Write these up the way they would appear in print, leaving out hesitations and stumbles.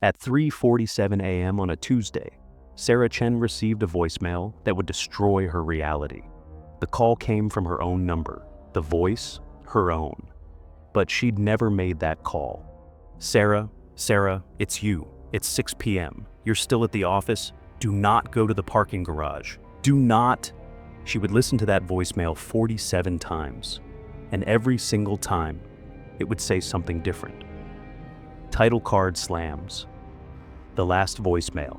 At 3:47 a.m. on a Tuesday, Sarah Chen received a voicemail that would destroy her reality. The call came from her own number, the voice, her own. But she'd never made that call. Sarah, it's you. It's 6 p.m. You're still at the office? Do not go to the parking garage. Do not. She would listen to that voicemail 47 times, and every single time, it would say something different. Title card slams. The last voicemail.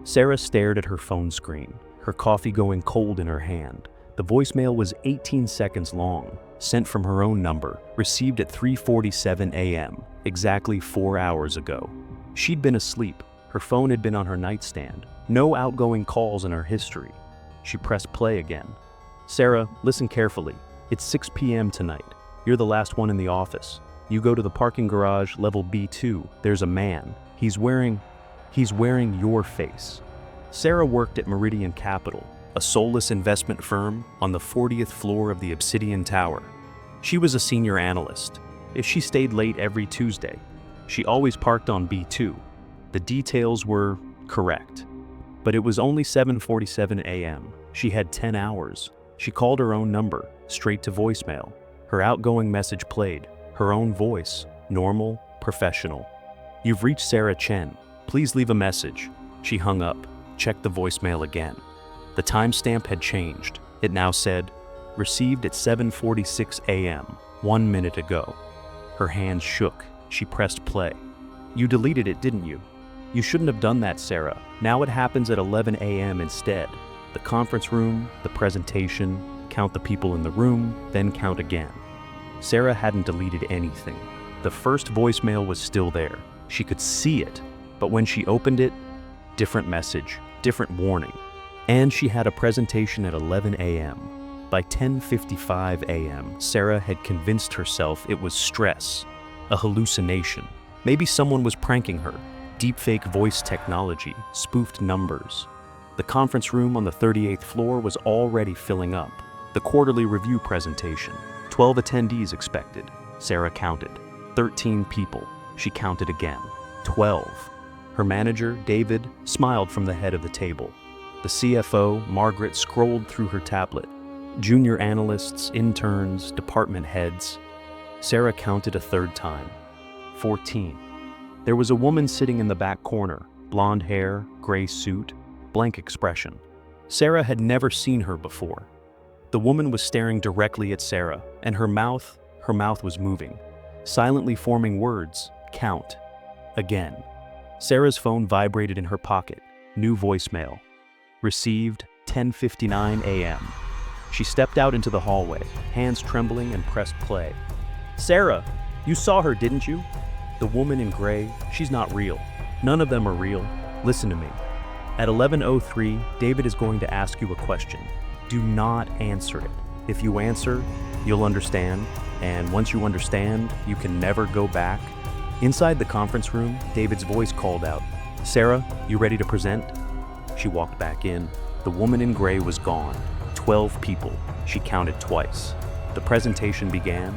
Sarah stared at her phone screen, her coffee going cold in her hand. The voicemail was 18 seconds long, sent from her own number, received at 3:47 a.m., exactly 4 hours ago. She'd been asleep. Her phone had been on her nightstand. No outgoing calls in her history. She pressed play again. Sarah, listen carefully. It's 6 p.m. tonight. You're the last one in the office. You go to the parking garage, level B2. There's a man. He's wearing your face. Sarah worked at Meridian Capital, a soulless investment firm on the 40th floor of the Obsidian Tower. She was a senior analyst. If she stayed late every Tuesday, she always parked on B2. The details were correct. But it was only 7:47 a.m. She had 10 hours. She called her own number, straight to voicemail. Her outgoing message played, her own voice, normal, professional. You've reached Sarah Chen. Please leave a message. She hung up, checked the voicemail again. The timestamp had changed. It now said, received at 7:46 a.m., 1 minute ago. Her hands shook. She pressed play. You deleted it, didn't you? You shouldn't have done that, Sarah. Now it happens at 11 a.m. instead. The conference room, the presentation, count the people in the room, then count again. Sarah hadn't deleted anything. The first voicemail was still there. She could see it, but when she opened it, different message, different warning. And she had a presentation at 11 a.m. By 10:55 a.m., Sarah had convinced herself it was stress, a hallucination. Maybe someone was pranking her. Deepfake voice technology, spoofed numbers. The conference room on the 38th floor was already filling up. The quarterly review presentation. 12 attendees expected. Sarah counted. 13 people. She counted again. 12. Her manager, David, smiled from the head of the table. The CFO, Margaret, scrolled through her tablet. Junior analysts, interns, department heads. Sarah counted a third time. 14. There was a woman sitting in the back corner, blonde hair, gray suit, blank expression. Sarah had never seen her before. The woman was staring directly at Sarah, and her mouth was moving, silently forming words, count. Again. Sarah's phone vibrated in her pocket. New voicemail. Received 10:59 a.m. She stepped out into the hallway, hands trembling, and pressed play. Sarah, you saw her, didn't you? The woman in gray, she's not real. None of them are real. Listen to me. At 11:03, David is going to ask you a question. Do not answer it. If you answer, you'll understand, and once you understand, you can never go back. Inside the conference room, David's voice called out, Sarah, you ready to present? She walked back in. The woman in gray was gone. 12 people. She counted twice. The presentation began.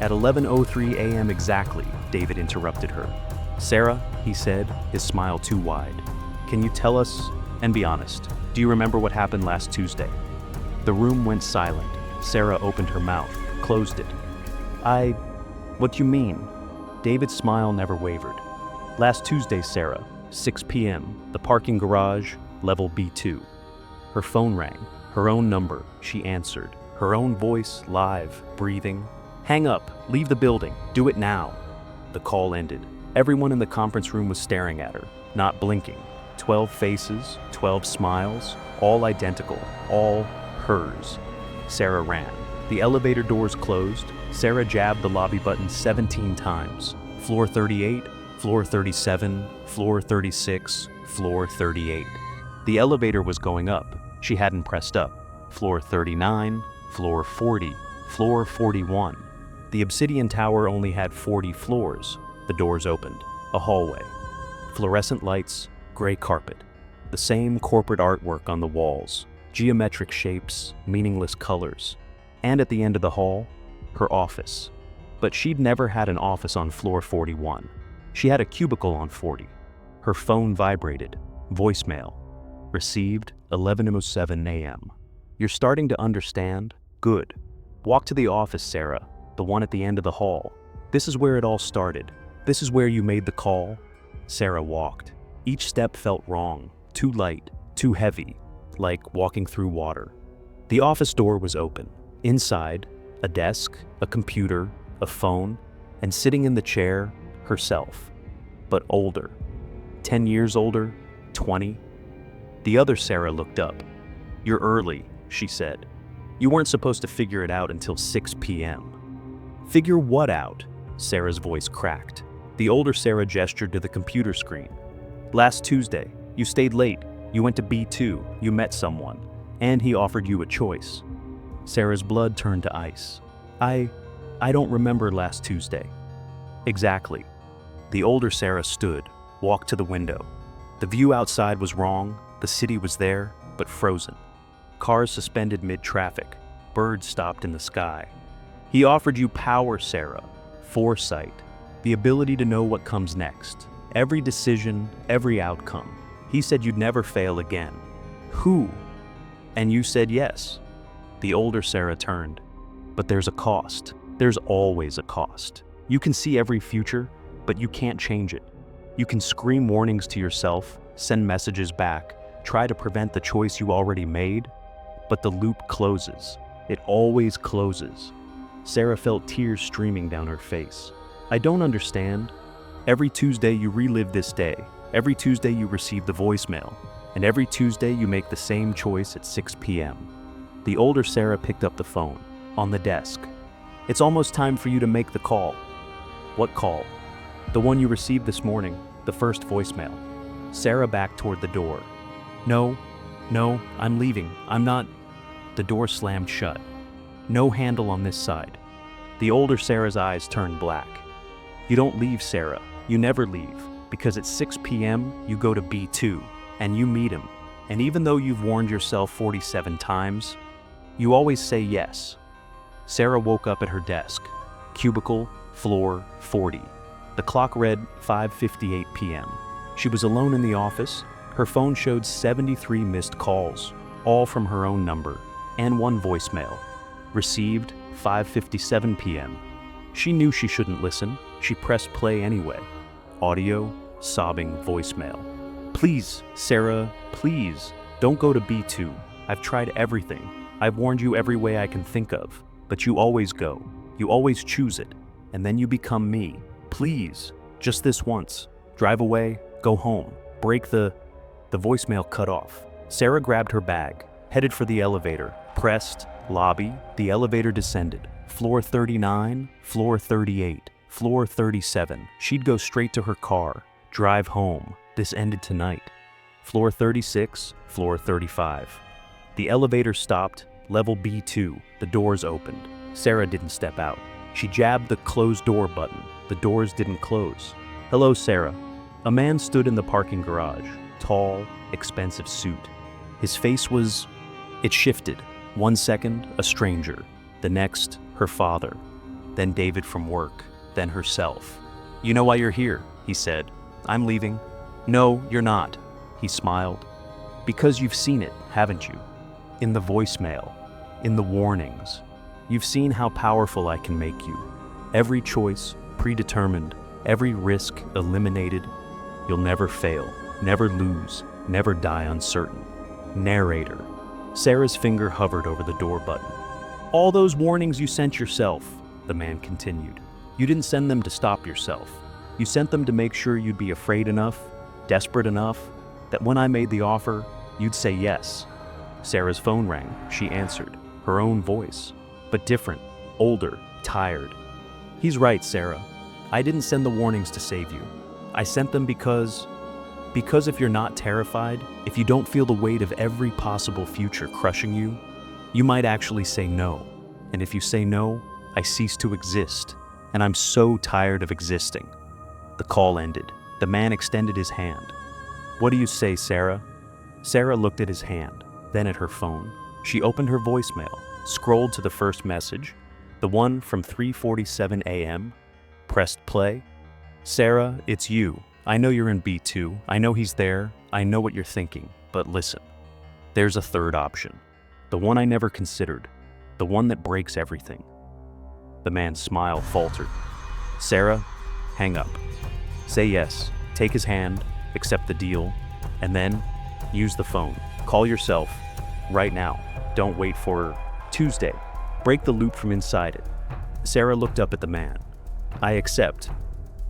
At 11:03 a.m. exactly, David interrupted her. Sarah, he said, his smile too wide. Can you tell us, and be honest, do you remember what happened last Tuesday? The room went silent. Sarah opened her mouth, closed it. What do you mean? David's smile never wavered. Last Tuesday, Sarah, 6 p.m., the parking garage, level B2. Her phone rang, her own number, she answered, her own voice, live, breathing. Hang up, leave the building, do it now. The call ended. Everyone in the conference room was staring at her, not blinking. 12 faces, 12 smiles, all identical, all hers. Sarah ran. The elevator doors closed. Sarah jabbed the lobby button 17 times. Floor 38, floor 37, floor 36, floor 38. The elevator was going up. She hadn't pressed up. Floor 39, floor 40, floor 41. The Obsidian Tower only had 40 floors. The doors opened. A hallway. Fluorescent lights, gray carpet. The same corporate artwork on the walls. Geometric shapes, meaningless colors. And at the end of the hall, her office. But she'd never had an office on floor 41. She had a cubicle on 40. Her phone vibrated. Voicemail. Received 11:07 a.m. You're starting to understand? Good. Walk to the office, Sarah, the one at the end of the hall. This is where it all started. This is where you made the call. Sarah walked. Each step felt wrong, too light, too heavy, like walking through water. The office door was open. Inside, a desk, a computer, a phone, and sitting in the chair, herself. But older. 10 years older, 20. The other Sarah looked up. You're early, she said. You weren't supposed to figure it out until 6 p.m. Figure what out? Sarah's voice cracked. The older Sarah gestured to the computer screen. Last Tuesday, you stayed late. You went to B2, you met someone, and he offered you a choice. Sarah's blood turned to ice. I don't remember last Tuesday. Exactly. The older Sarah stood, walked to the window. The view outside was wrong, the city was there, but frozen. Cars suspended mid-traffic, birds stopped in the sky. He offered you power, Sarah, foresight, the ability to know what comes next, every decision, every outcome. He said you'd never fail again. Who? And you said yes. The older Sarah turned. But there's a cost. There's always a cost. You can see every future, but you can't change it. You can scream warnings to yourself, send messages back, try to prevent the choice you already made, but the loop closes. It always closes. Sarah felt tears streaming down her face. I don't understand. Every Tuesday you relive this day. Every Tuesday you receive the voicemail. And every Tuesday you make the same choice at 6 p.m. The older Sarah picked up the phone. On the desk. It's almost time for you to make the call. What call? The one you received this morning, the first voicemail. Sarah backed toward the door. No, I'm leaving. I'm not. The door slammed shut. No handle on this side. The older Sarah's eyes turned black. You don't leave, Sarah. You never leave. Because at 6 p.m., you go to B2, and you meet him. And even though you've warned yourself 47 times, you always say yes. Sarah woke up at her desk. Cubicle, floor, 40. The clock read 5:58 p.m. She was alone in the office. Her phone showed 73 missed calls, all from her own number, and one voicemail. Received 5:57 p.m. She knew she shouldn't listen. She pressed play anyway. Audio, sobbing voicemail. Please, Sarah, please, don't go to B2. I've tried everything. I've warned you every way I can think of. But you always go. You always choose it. And then you become me. Please, just this once. Drive away, go home. Break the voicemail cut off. Sarah grabbed her bag, headed for the elevator, pressed, lobby, the elevator descended. Floor 39, floor 38, floor 37. She'd go straight to her car, drive home. This ended tonight. Floor 36, floor 35. The elevator stopped, level B2, the doors opened. Sarah didn't step out. She jabbed the close door button. The doors didn't close. Hello, Sarah. A man stood in the parking garage, tall, expensive suit. His face was... It shifted. 1 second, a stranger. The next, her father. Then David from work. Then herself. You know why you're here, he said. I'm leaving. No, you're not, he smiled. Because you've seen it, haven't you? In the voicemail. In the warnings. You've seen how powerful I can make you. Every choice, predetermined. Every risk, eliminated. You'll never fail. Never lose. Never die uncertain. Narrator. Sarah's finger hovered over the door button. All those warnings you sent yourself, the man continued. You didn't send them to stop yourself. You sent them to make sure you'd be afraid enough, desperate enough, that when I made the offer, you'd say yes. Sarah's phone rang. She answered. Her own voice. But different, older, tired. He's right, Sarah. I didn't send the warnings to save you. I sent them because if you're not terrified, if you don't feel the weight of every possible future crushing you, you might actually say no. And if you say no, I cease to exist. And I'm so tired of existing. The call ended. The man extended his hand. What do you say, Sarah? Sarah looked at his hand, then at her phone. She opened her voicemail, scrolled to the first message, the one from 3:47 a.m., pressed play. Sarah, it's you. I know you're in B2. I know he's there. I know what you're thinking. But listen, there's a third option. The one I never considered. The one that breaks everything. The man's smile faltered. Sarah, hang up. Say yes. Take his hand. Accept the deal. And then, use the phone. Call yourself. Right now. Don't wait for Tuesday. Break the loop from inside it. Sarah looked up at the man. I accept.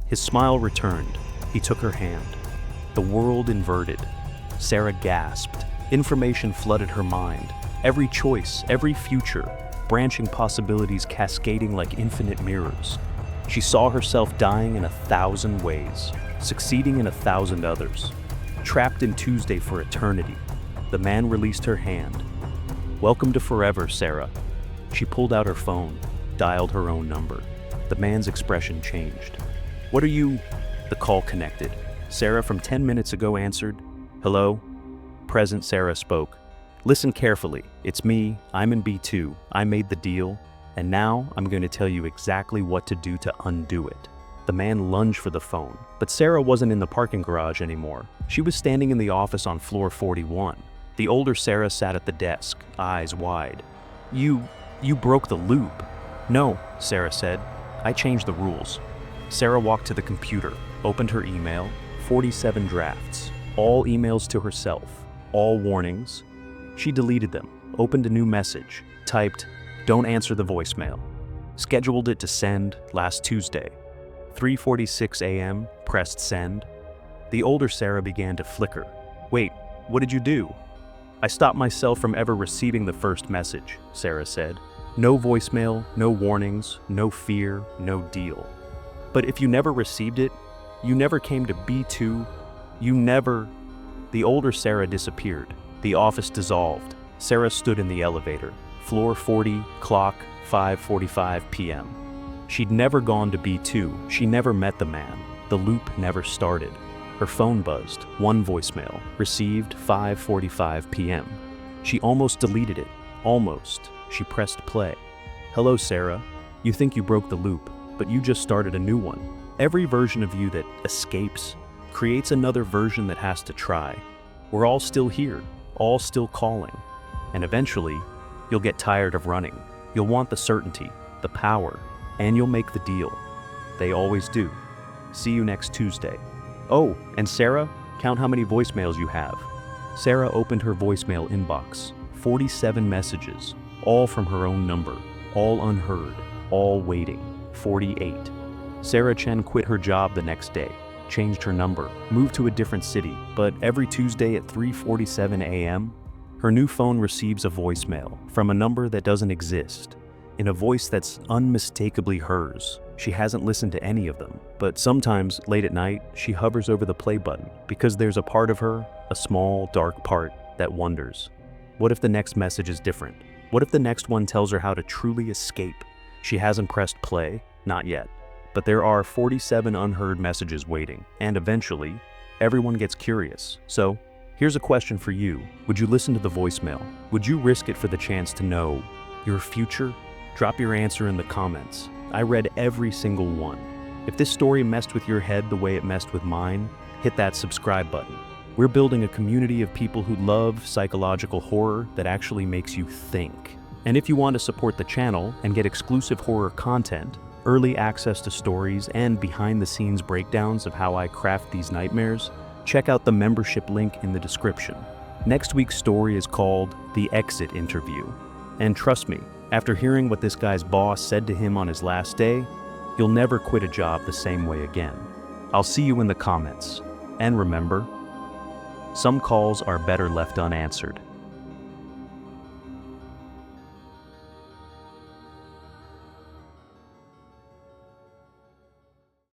His smile returned. He took her hand. The world inverted. Sarah gasped. Information flooded her mind. Every choice, every future, branching possibilities cascading like infinite mirrors. She saw herself dying in 1,000 ways, succeeding in 1,000 others. Trapped in Tuesday for eternity. The man released her hand. Welcome to forever, Sarah. She pulled out her phone, dialed her own number. The man's expression changed. What are you? The call connected. Sarah from 10 minutes ago answered. Hello? Present, Sarah spoke. Listen carefully. It's me. I'm in B2. I made the deal. And now I'm going to tell you exactly what to do to undo it. The man lunged for the phone, but Sarah wasn't in the parking garage anymore. She was standing in the office on floor 41. The older Sarah sat at the desk, eyes wide. You broke the loop. No, Sarah said. I changed the rules. Sarah walked to the computer, opened her email, 47 drafts, all emails to herself, all warnings. She deleted them, opened a new message, typed, "Don't answer the voicemail." Scheduled it to send last Tuesday. 3:46 a.m., pressed send. The older Sarah began to flicker. Wait, what did you do? I stopped myself from ever receiving the first message, Sarah said. No voicemail, no warnings, no fear, no deal. But if you never received it, you never came to B2, you never... The older Sarah disappeared. The office dissolved. Sarah stood in the elevator. Floor 40, clock 5:45 p.m. She'd never gone to B2. She never met the man. The loop never started. Her phone buzzed. One voicemail. Received 5:45 p.m. She almost deleted it. Almost. She pressed play. Hello, Sarah. You think you broke the loop, but you just started a new one. Every version of you that escapes creates another version that has to try. We're all still here, all still calling. And eventually, you'll get tired of running. You'll want the certainty, the power, and you'll make the deal. They always do. See you next Tuesday. Oh, and Sarah, count how many voicemails you have. Sarah opened her voicemail inbox. 47 messages, all from her own number, all unheard, all waiting. 48. Sarah Chen quit her job the next day, changed her number, moved to a different city, but every Tuesday at 3:47 a.m., her new phone receives a voicemail from a number that doesn't exist, in a voice that's unmistakably hers. She hasn't listened to any of them, but sometimes, late at night, she hovers over the play button because there's a part of her, a small, dark part, that wonders. What if the next message is different? What if the next one tells her how to truly escape? She hasn't pressed play, not yet. But there are 47 unheard messages waiting, and eventually, everyone gets curious. So, here's a question for you. Would you listen to the voicemail? Would you risk it for the chance to know your future? Drop your answer in the comments. I read every single one. If this story messed with your head the way it messed with mine, hit that subscribe button. We're building a community of people who love psychological horror that actually makes you think. And if you want to support the channel and get exclusive horror content, early access to stories, and behind-the-scenes breakdowns of how I craft these nightmares, check out the membership link in the description. Next week's story is called The Exit Interview. And trust me, after hearing what this guy's boss said to him on his last day, you'll never quit a job the same way again. I'll see you in the comments. And remember, some calls are better left unanswered.